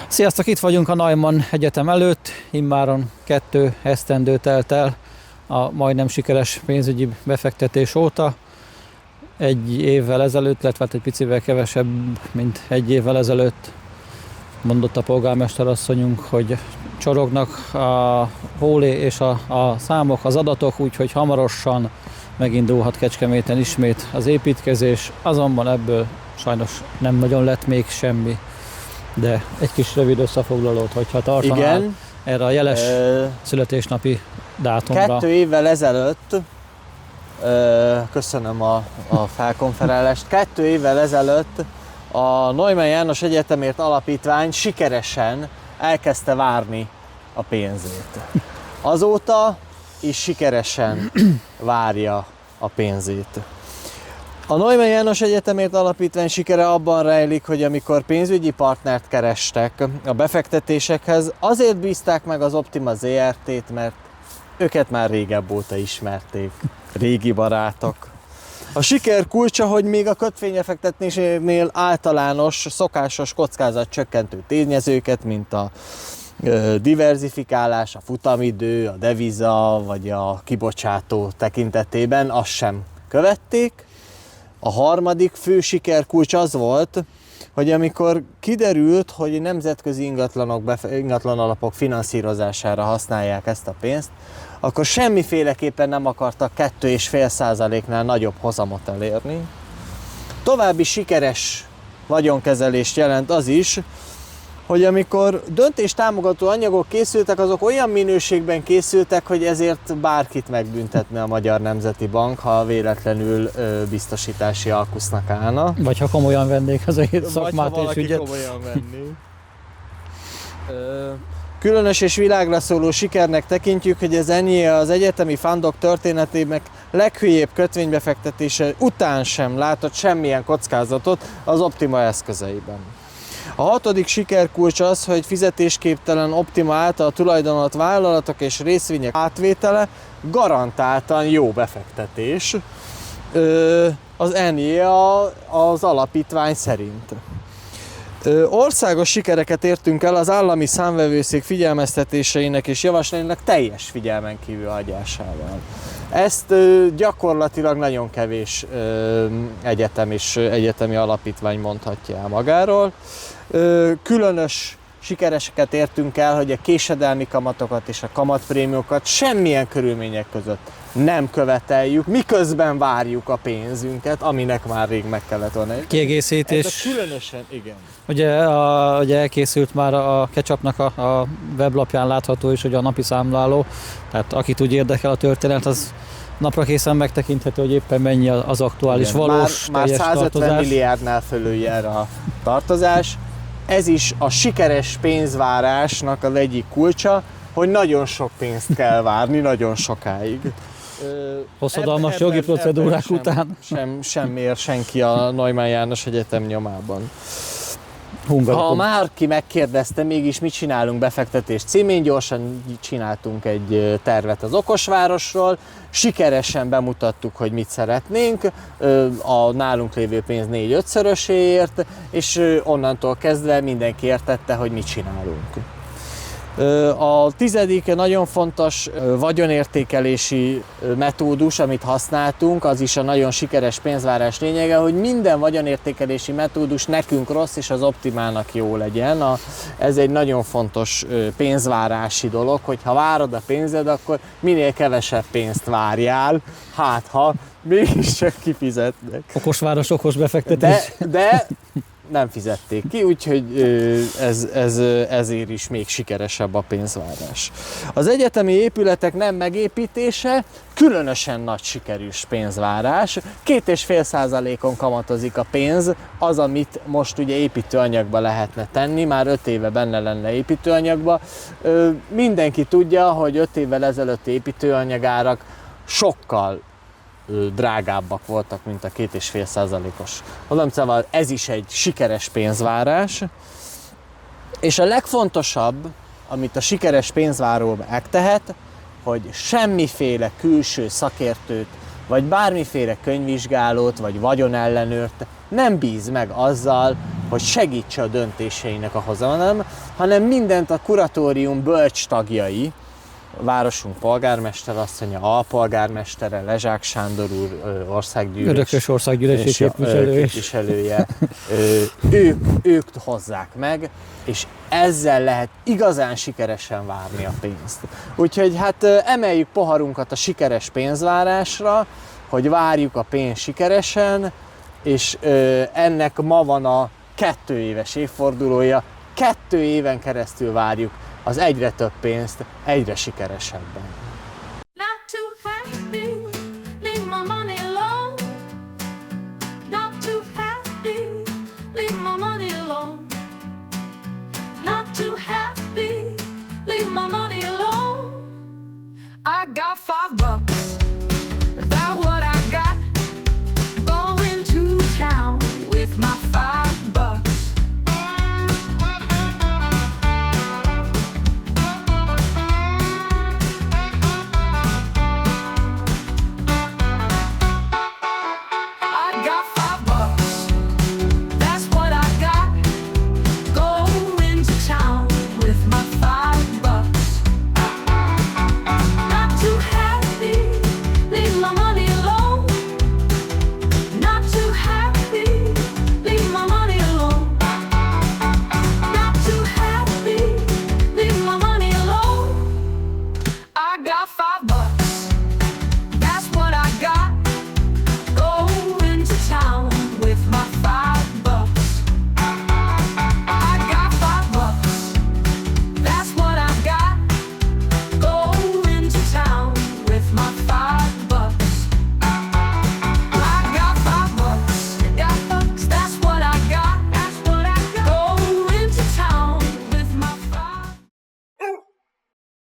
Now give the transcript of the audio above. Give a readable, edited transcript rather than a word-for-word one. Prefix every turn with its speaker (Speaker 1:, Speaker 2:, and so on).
Speaker 1: Sziasztok, itt vagyunk a Neumann Egyetem előtt, immáron 2 esztendő telt el a majdnem sikeres pénzügyi befektetés óta. Egy évvel ezelőtt, illetve egy picivel kevesebb, mint egy évvel ezelőtt mondott a polgármesterasszonyunk, hogy csorognak a hólé és a számok, az adatok, úgyhogy hamarosan megindulhat Kecskeméten ismét az építkezés, azonban ebből sajnos nem nagyon lett még semmi. De egy kis rövid összefoglalót, hogyha tartanál erre a jeles születésnapi dátumra.
Speaker 2: 2 évvel ezelőtt, köszönöm a felkonferálást, 2 évvel ezelőtt a Neumann János Egyetemért Alapítvány sikeresen elkezdte várni a pénzét. Azóta is sikeresen várja a pénzét. A Neumann János Egyetemért Alapítvány sikere abban rejlik, hogy amikor pénzügyi partnert kerestek a befektetésekhez, azért bízták meg az Optima ZRT-t, mert őket már régebb óta ismerték, régi barátok. A siker kulcsa, hogy még a kötvénybefektetésnél általános, szokásos kockázatcsökkentő tényezőket, mint a diverzifikálás, a futamidő, a deviza vagy a kibocsátó tekintetében, azt sem követték. A harmadik fő sikerkulcs az volt, hogy amikor kiderült, hogy nemzetközi ingatlan alapok finanszírozására használják ezt a pénzt, akkor semmiféleképpen nem akartak 2,5%-nál nagyobb hozamot elérni. További sikeres vagyonkezelést jelent az is, hogy amikor döntéstámogató anyagok készültek, azok olyan minőségben készültek, hogy ezért bárkit megbüntetne a Magyar Nemzeti Bank, ha véletlenül biztosítási alkusznak állna.
Speaker 1: Vagy ha komolyan vennék az egész szakmát és ügyet.
Speaker 2: Komolyan venni. Különös és világra szóló sikernek tekintjük, hogy ez ennyi az egyetemi fundok történetének leghülyébb kötvénybefektetése után sem látott semmilyen kockázatot az Optima eszközeiben. A 6. sikerkulcs az, hogy fizetésképtelen Optima által tulajdonolt vállalatok és részvények átvétele garantáltan jó befektetés az NJA az alapítvány szerint. Országos sikereket értünk el az állami számvevőszék figyelmeztetéseinek és javaslatainak teljes figyelmen kívül hagyásával. Ezt gyakorlatilag nagyon kevés egyetem és egyetemi alapítvány mondhatja el magáról. Különös sikereseket értünk el, hogy a késedelmi kamatokat és a kamatprémiumokat semmilyen körülmények között nem követeljük, miközben várjuk a pénzünket, aminek már rég meg kellett volna.
Speaker 1: Kiegészítés.
Speaker 2: Különösen, igen.
Speaker 1: Ugye elkészült már a Ketchupnak a weblapján látható is, hogy a napi számláló, tehát akit úgy érdekel a történet, az napra készen megtekinthető, hogy éppen mennyi az aktuális
Speaker 2: igen,
Speaker 1: valós
Speaker 2: már
Speaker 1: teljes
Speaker 2: 150
Speaker 1: tartozás.
Speaker 2: milliárdnál fölül jár a tartozás. Ez is a sikeres pénzvárásnak az egyik kulcsa, hogy nagyon sok pénzt kell várni, nagyon sokáig.
Speaker 1: Hosszadalmas jogi procedúrák után.
Speaker 2: Sem ér senki a Neumann János Egyetem nyomában.
Speaker 1: Hungarokon.
Speaker 2: Ha már ki megkérdezte, mégis mit csinálunk befektetés címén, gyorsan csináltunk egy tervet az okosvárosról, sikeresen bemutattuk, hogy mit szeretnénk, a nálunk lévő pénz 4-5-szöröséért, és onnantól kezdve mindenki értette, hogy mit csinálunk. A 10. nagyon fontos vagyonértékelési metódus, amit használtunk, az is a nagyon sikeres pénzvárás lényege, hogy minden vagyonértékelési metódus nekünk rossz és az Optimának jó legyen. Ez egy nagyon fontos pénzvárási dolog, hogy ha várod a pénzed, akkor minél kevesebb pénzt várjál, hát ha mégiscsak kifizetnek.
Speaker 1: Okosváros, okos befektetés.
Speaker 2: De nem fizették ki, úgyhogy ezért is még sikeresebb a pénzvárás. Az egyetemi épületek nem megépítése különösen nagy sikerű pénzvárás. 2,5%-on kamatozik a pénz, az, amit most ugye építőanyagba lehetne tenni, már 5 éve benne lenne építőanyagba. Mindenki tudja, hogy 5 évvel ezelőtti építőanyagárak sokkal drágábbak voltak, mint a 2,5%-os. Szóval ez is egy sikeres pénzvárás. És a legfontosabb, amit a sikeres pénzváró megtehet, hogy semmiféle külső szakértőt, vagy bármiféle könyvvizsgálót, vagy vagyonellenőrt nem bíz meg azzal, hogy segítse a döntéseinek a hozatalán, hanem mindent a kuratórium bölcs tagjai, a városunk polgármester asszonya, alpolgármestere, Lezsák Sándor úr, országgyűlés,
Speaker 1: Örökös országgyűlési
Speaker 2: képviselője, ők hozzák meg, és ezzel lehet igazán sikeresen várni a pénzt. Úgyhogy hát emeljük poharunkat a sikeres pénzvárásra, hogy várjuk a pénzt sikeresen, és ennek ma van a 2 éves évfordulója, 2 éven keresztül várjuk az egyre több pénzt, egyre sikeresebben.
Speaker 3: Not too happy, leave my money alone. Not too happy, leave my money alone. Not too happy, leave my money alone. I got $5